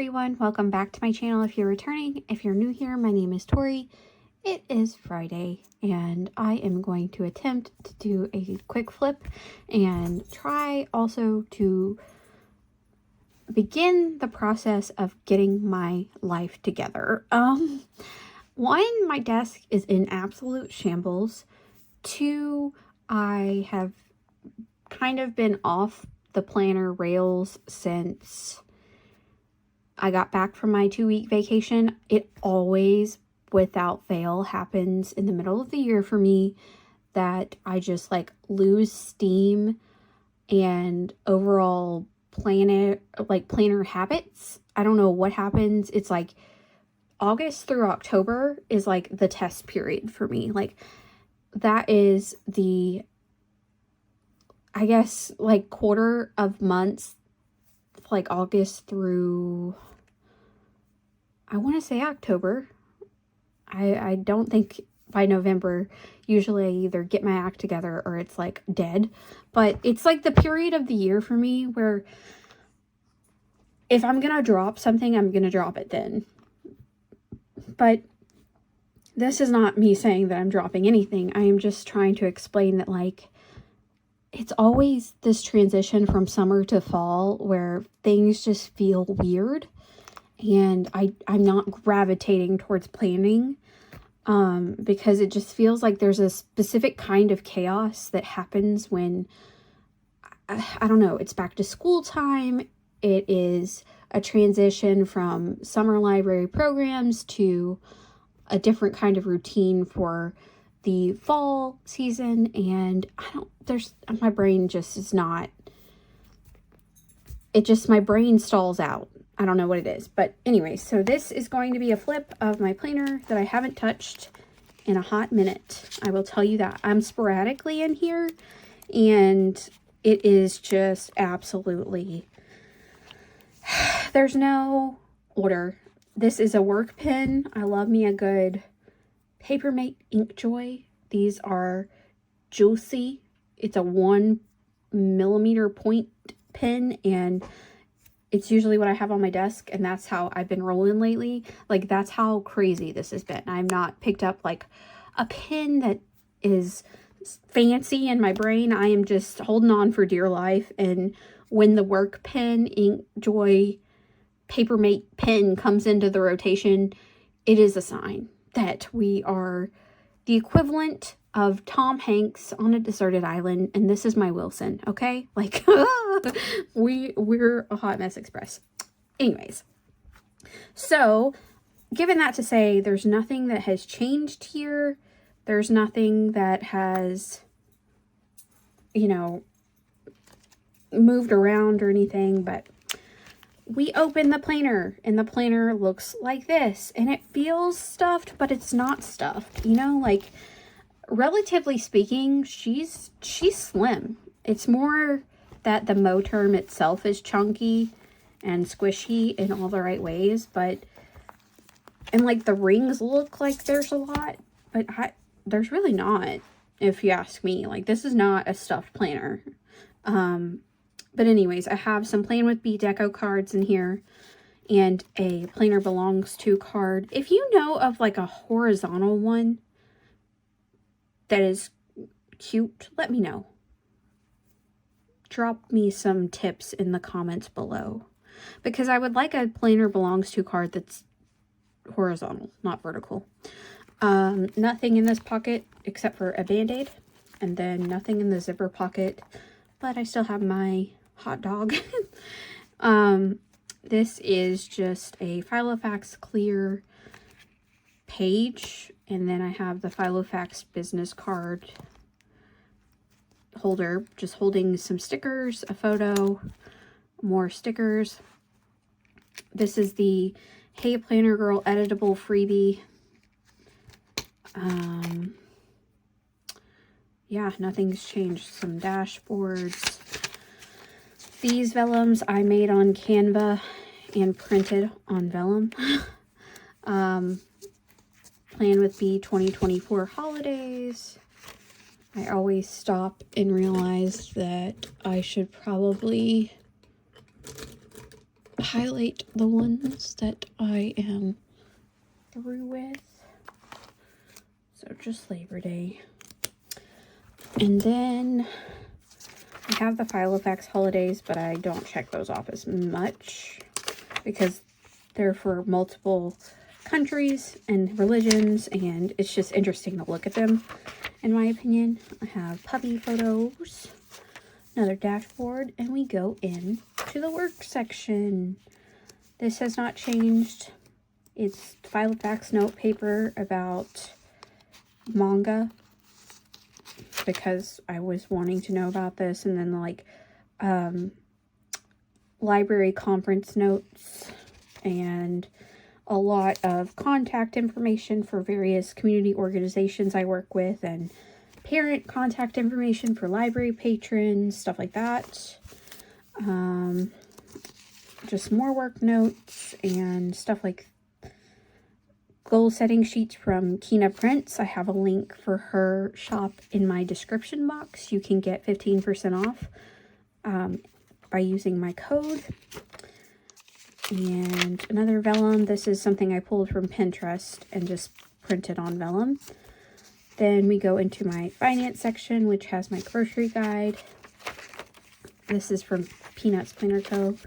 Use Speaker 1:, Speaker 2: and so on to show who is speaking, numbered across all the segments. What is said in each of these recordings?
Speaker 1: everyone, welcome back to my channel if you're returning. If you're new here, my name is Tori. It is Friday and I am going to attempt to do a quick flip and try also to begin the process of getting my life together. One, my desk is in absolute shambles. Two, I have kind of been off the planner rails since I got back from my 2-week vacation. It always, without fail, happens in the middle of the year for me that I just like lose steam and overall planner habits. I don't know what happens. It's like August through October is like the test period for me. Like that is the, I guess, like quarter of months, like August through, I want to say October. I don't think by November, usually I either get my act together or it's like dead. But it's like the period of the year for me where if I'm going to drop something, I'm going to drop it then. But this is not me saying that I'm dropping anything. I am just trying to explain that like it's always this transition from summer to fall where things just feel weird. And I'm not gravitating towards planning because it just feels like there's a specific kind of chaos that happens when, I don't know, it's back to school time. It is a transition from summer library programs to a different kind of routine for the fall season. And my brain just is not, my brain stalls out. I don't know what it is, but anyway, so this is going to be a flip of my planner that I haven't touched in a hot minute. I will tell you that. I'm sporadically in here and it is just absolutely, there's no order. This is a work pen. I love me a good Papermate Inkjoy. These are juicy. It's a 1mm point pen and it's usually what I have on my desk, and that's how I've been rolling lately. Like, that's how crazy this has been. I've not picked up, like, a pen that is fancy in my brain. I am just holding on for dear life, and when the work pen, Inkjoy, Papermate pen comes into the rotation, it is a sign that we are the equivalent of Tom Hanks on a deserted island, and this is my Wilson, okay? Like, we're a hot mess express. Anyways, so given that to say, there's nothing that has changed here. There's nothing that has, you know, moved around or anything, but we open the planner and the planner looks like this, and it feels stuffed, but it's not stuffed, you know, like, relatively speaking, she's slim. It's more that the Moterm itself is chunky and squishy in all the right ways, and like the rings look like there's a lot, but there's really not, if you ask me. Like, this is not a stuffed planner. But anyways, I have some Plan With Me deco cards in here and a Planner Belongs To card. If you know of like a horizontal one that is cute, let me know. Drop me some tips in the comments below, because I would like a Planner Belongs To card that's horizontal, not vertical. Nothing in this pocket except for a band-aid, and then nothing in the zipper pocket, but I still have my hot dog. This is just a Filofax clear page, and then I have the Filofax business card holder, just holding some stickers, a photo, more stickers. This is the Hey Planner Girl editable freebie. Yeah, nothing's changed. Some dashboards. These vellums I made on Canva and printed on vellum. Plan With Me 2024 holidays. I always stop and realize that I should probably highlight the ones that I am through with. So just Labor Day. And then I have the File Effects holidays, but I don't check those off as much because they're for multiple countries and religions, and it's just interesting to look at them, in my opinion. I have puppy photos, another dashboard, and we go in to the work section. This has not changed. It's File Effects note paper about manga, because I was wanting to know about this, and then like library conference notes and a lot of contact information for various community organizations I work with, and parent contact information for library patrons, stuff like that. Just more work notes and stuff like goal setting sheets from Kina Prints. I have a link for her shop in my description box. You can get 15% off by using my code. And another vellum. This is something I pulled from Pinterest and just printed on vellum. Then we go into my finance section, which has my grocery guide. This is from Peanuts Planner Co.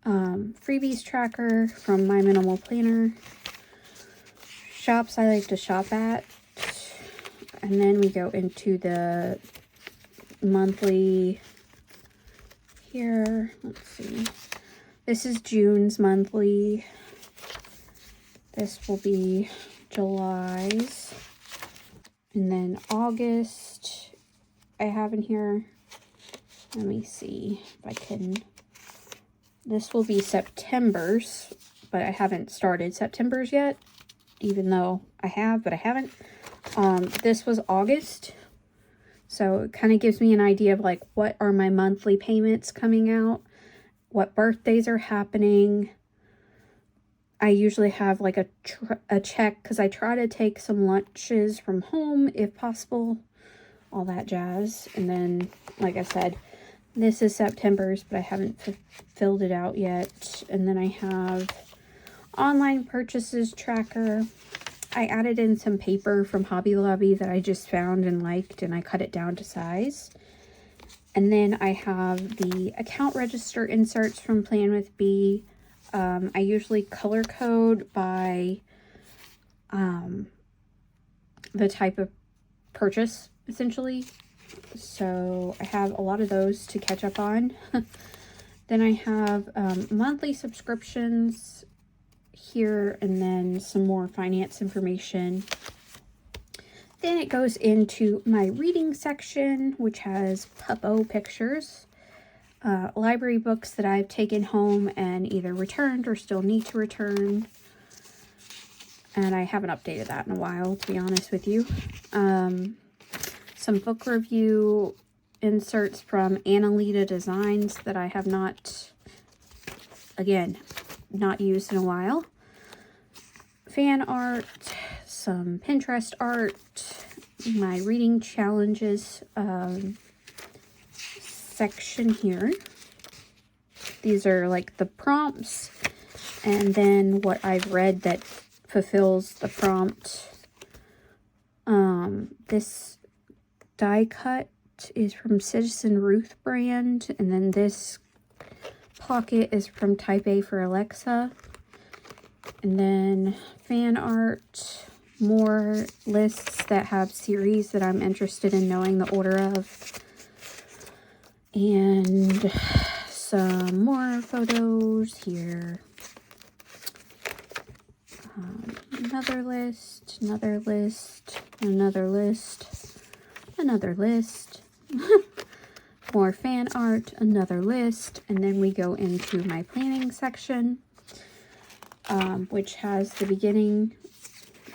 Speaker 1: Freebies tracker from My Minimal Planner. Shops I like to shop at. And then we go into the monthly here. Let's see. This is June's monthly. This will be July's. And then August I have in here. Let me see if I can. This will be September's, but I haven't started September's yet, even though I have, but I haven't. This was August, so it kind of gives me an idea of like what are my monthly payments coming out, what birthdays are happening. I usually have like a check, because I try to take some lunches from home if possible, all that jazz. And then, like I said, this is September's, but I haven't filled it out yet. And then I have online purchases tracker. I added in some paper from Hobby Lobby that I just found and liked, and I cut it down to size. And then I have the account register inserts from planwithme. I usually color code by the type of purchase, essentially. So I have a lot of those to catch up on. Then I have monthly subscriptions here, and then some more finance information. Then it goes into my reading section, which has puppo pictures, library books that I've taken home and either returned or still need to return. And I haven't updated that in a while, to be honest with you. Some book review inserts from Annalita Designs that I have not, again, not used in a while. Fan art, some Pinterest art, my reading challenges section here. These are like the prompts, and then what I've read that fulfills the prompt. This die cut is from Citizen Ruth brand, and then this pocket is from Type A for Alexa. And then fan art, more lists that have series that I'm interested in knowing the order of, and some more photos here. Another list, another list, another list, another list. More fan art, another list, and then we go into my planning section, which has the beginning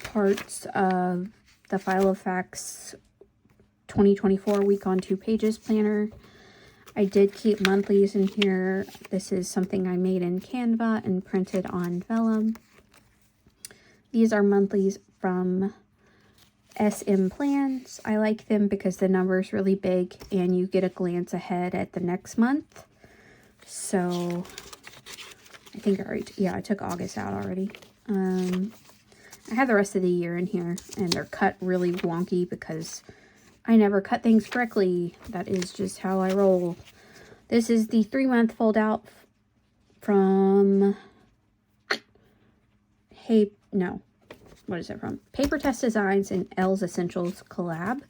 Speaker 1: parts of the File Effects 2024 week on 2 pages planner. I did keep monthlies in here. This is something I made in Canva and printed on vellum. These are monthlies from SM Plans. I like them because the number is really big and you get a glance ahead at the next month. So I think I already, yeah, I took August out already. I have the rest of the year in here, and they're cut really wonky because I never cut things correctly. That is just how I roll. This is the 3-month fold out from, hey, no, what is it from? Paper Test Designs and Elle's Essentials collab.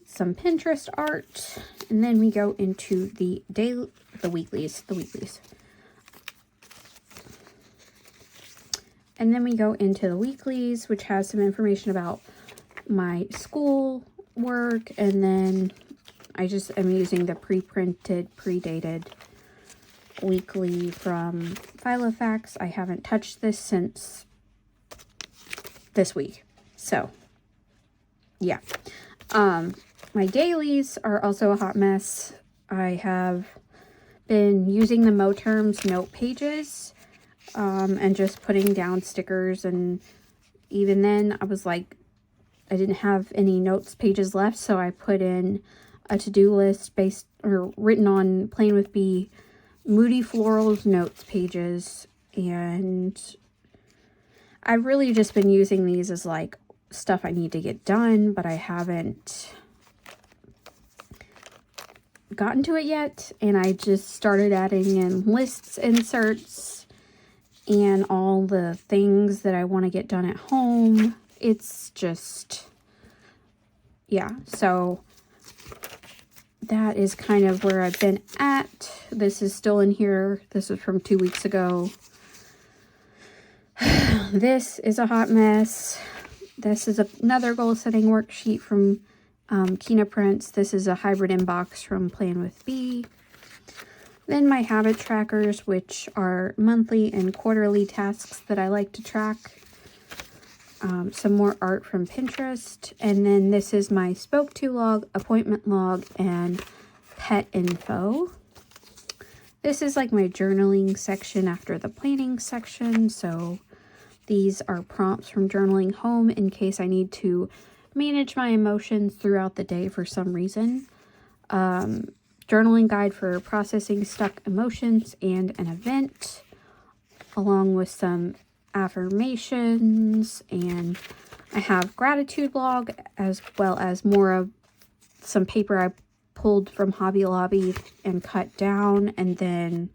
Speaker 1: Some Pinterest art, and then we go into the weeklies. And then we go into the weeklies, which has some information about my school work, and then I just am using the pre-printed, pre-dated weekly from Filofax. I haven't touched this since this week, so yeah. My dailies are also a hot mess. I have been using the Moterms note pages and just putting down stickers, and even then I was like, I didn't have any notes pages left, so I put in a to-do list based or written on Plan with Me Moody Florals notes pages, and I've really just been using these as like stuff I need to get done, but I haven't gotten to it yet. And I just started adding in lists, inserts, and all the things that I want to get done at home. It's just, yeah, so that is kind of where I've been at. This is still in here. This is from 2 weeks ago. This is a hot mess. This is another goal setting worksheet from Kina Prints. This is a hybrid inbox from Plan with Me. Then my habit trackers, which are monthly and quarterly tasks that I like to track. Some more art from Pinterest. And then this is my spoke to log, appointment log, and pet info. This is like my journaling section after the planning section. So these are prompts from journaling home in case I need to manage my emotions throughout the day for some reason. Journaling guide for processing stuck emotions and an event, along with some affirmations, and I have gratitude log as well as more of some paper I pulled from Hobby Lobby and cut down, and then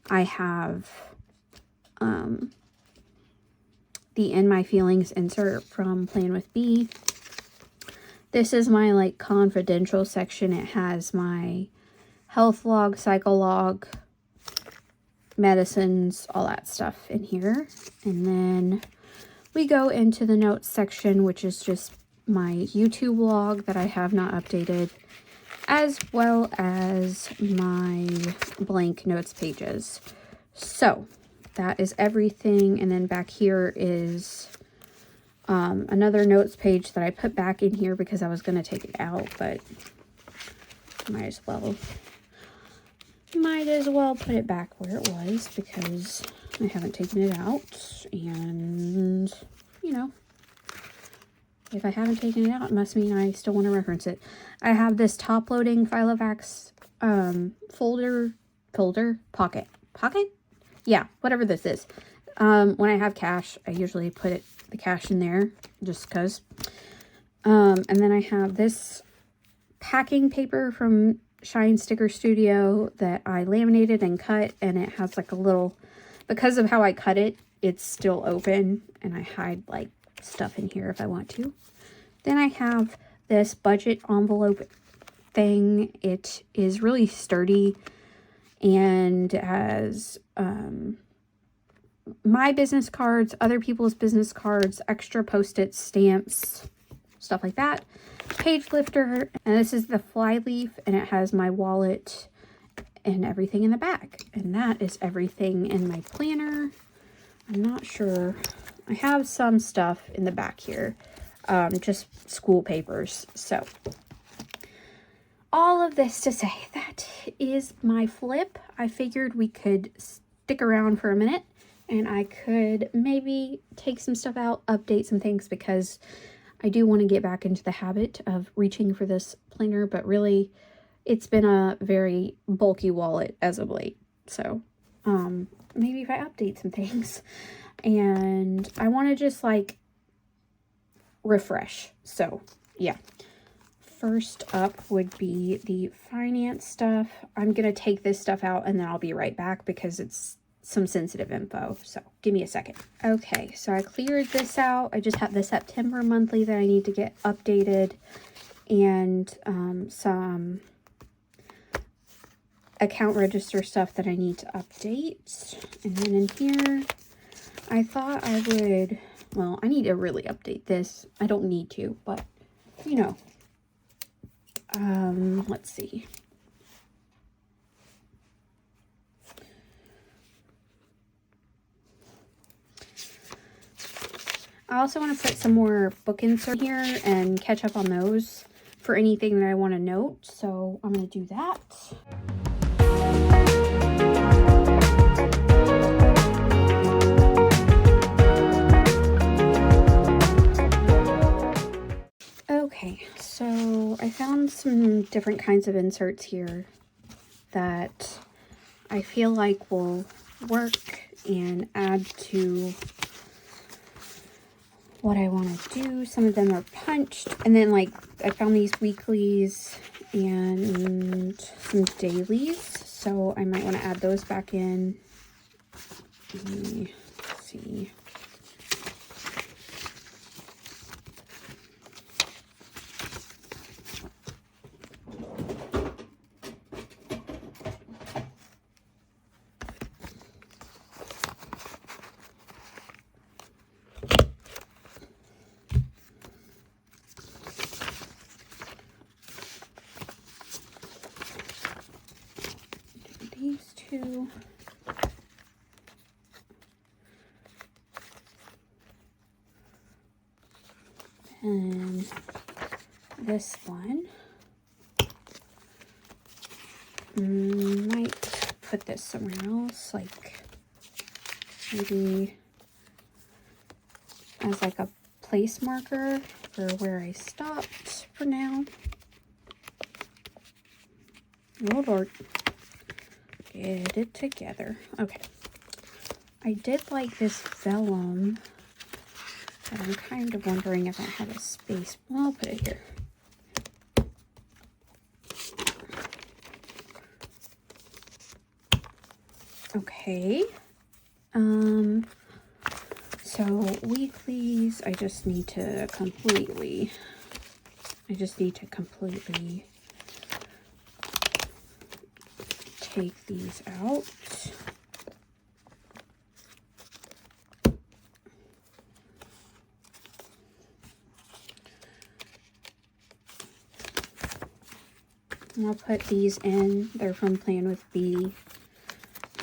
Speaker 1: I have the In My Feelings insert from Plan with Me. This is my like confidential section. It has my health log, cycle log, medicines, all that stuff in here. And then we go into the notes section, which is just my YouTube log that I have not updated, as well as my blank notes pages. So that is everything. And then back here is another notes page that I put back in here because I was going to take it out, but might as well put it back where it was because I haven't taken it out. And, you know, if I haven't taken it out, it must mean I still want to reference it. I have this top-loading Filofax pocket. Yeah, whatever this is. When I have cash, I usually put the cash in there just because. And then I have this packing paper from Shine Sticker Studio that I laminated and cut, and it has like a little, because of how I cut it, it's still open, and I hide like stuff in here if I want to. Then I have this budget envelope thing. It is really sturdy and has my business cards, other people's business cards, extra post-it stamps, stuff like that. Page lifter, and this is the fly leaf, and it has my wallet and everything in the back. And that is everything in my planner. I'm not sure. I have some stuff in the back here, just school papers. So all of this to say that is my flip. I figured we could stick around for a minute and I could maybe take some stuff out, update some things, because I do want to get back into the habit of reaching for this planner, but really it's been a very bulky wallet as of late. So maybe if I update some things. And I want to just like refresh. So yeah. First up would be the finance stuff. I'm going to take this stuff out and then I'll be right back because it's some sensitive info. So give me a second. Okay, so I cleared this out. I just have the September monthly that I need to get updated, and some account register stuff that I need to update. And then in here, I thought I would, well, I need to really update this. I don't need to, but you know. Let's see. I also want to put some more book insert here and catch up on those for anything that I want to note. So I'm going to do that. Okay, so I found some different kinds of inserts here that I feel like will work and add to what I want to do. Some of them are punched, and then like I found these weeklies and some dailies, so I might want to add those back in. Let's see. These two. And this one. Might put this somewhere else, like maybe as like a place marker for where I stopped for now. Oh Lord, get it together. Okay, I did like this vellum, but I'm kind of wondering if I have a space. Well, I'll put it here. Okay. So weeklies, I just need to completely take these out. And I'll put these in. They're from Planwithme.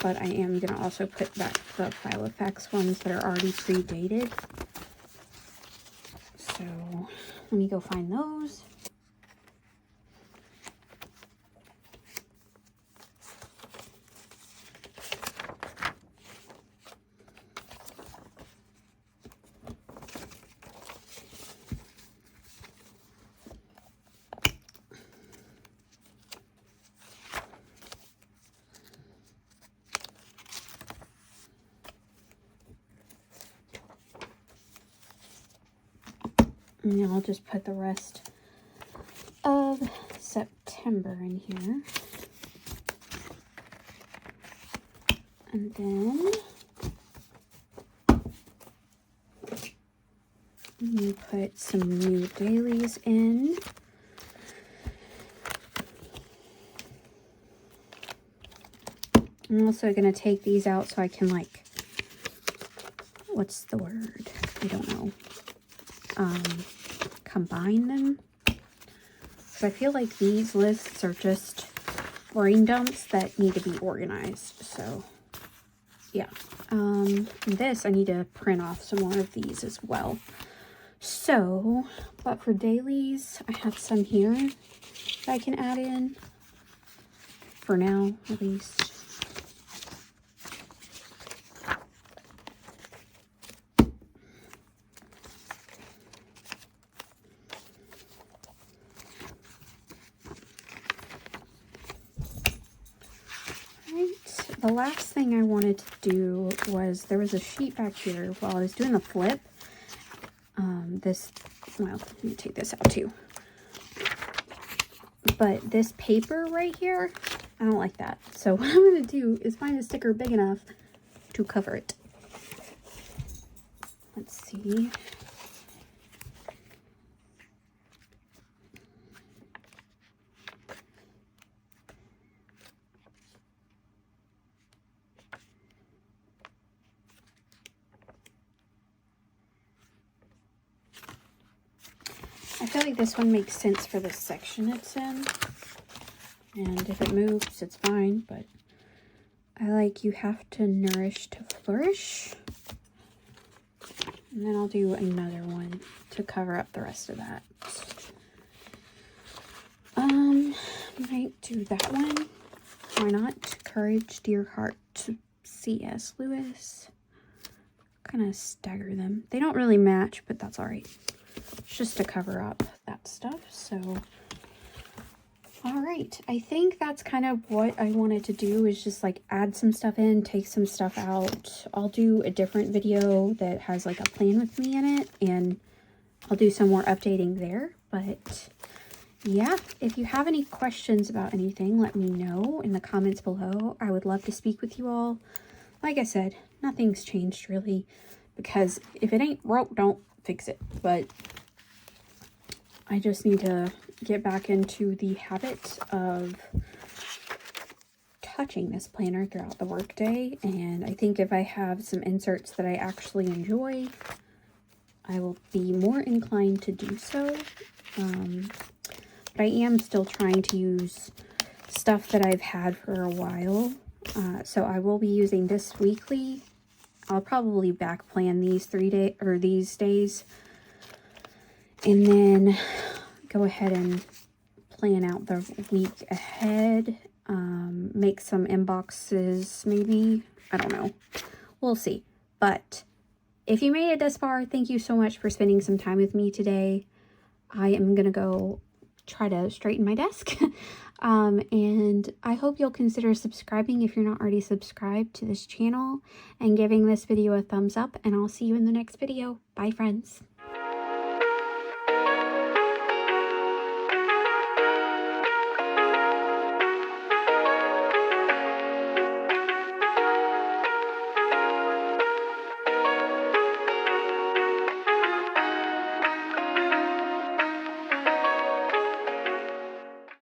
Speaker 1: But I am going to also put back the File Effects ones that are already pre-dated. So let me go find those. And I'll just put the rest of September in here. And then we put some new dailies in. I'm also going to take these out so I can, like, what's the word? I don't know. Combine them. So I feel like these lists are just brain dumps that need to be organized. So yeah. This, I need to print off some more of these as well. So, but for dailies, I have some here that I can add in. For now, at least. the last thing I wanted to do was, there was a sheet back here while I was doing the flip. Well, let me take this out too. But this paper right here, I don't like that. So what I'm going to do is find a sticker big enough to cover it. Let's see. I feel like this one makes sense for the section it's in. And if it moves, it's fine, but I like you have to nourish to flourish. And then I'll do another one to cover up the rest of that. Might do that one. Why not? Courage, Dear Heart, C.S. Lewis. Kind of stagger them. They don't really match, but that's all right. It's just to cover up that stuff. So, all right. I think that's kind of what I wanted to do, is just like add some stuff in, take some stuff out. I'll do a different video that has like a plan with me in it, and I'll do some more updating there. But yeah, if you have any questions about anything, let me know in the comments below. I would love to speak with you all. Like I said, nothing's changed really, because if it ain't broke, don't fix it. But I just need to get back into the habit of touching this planner throughout the workday. And I think if I have some inserts that I actually enjoy, I will be more inclined to do so. But I am still trying to use stuff that I've had for a while. So I will be using this weekly. I'll probably back plan these these days. And then go ahead and plan out the week ahead. Make some inboxes maybe. I don't know. We'll see. But if you made it this far, thank you so much for spending some time with me today. I am going to go try to straighten my desk. And I hope you'll consider subscribing if you're not already subscribed to this channel, and giving this video a thumbs up, and I'll see you in the next video. Bye, friends.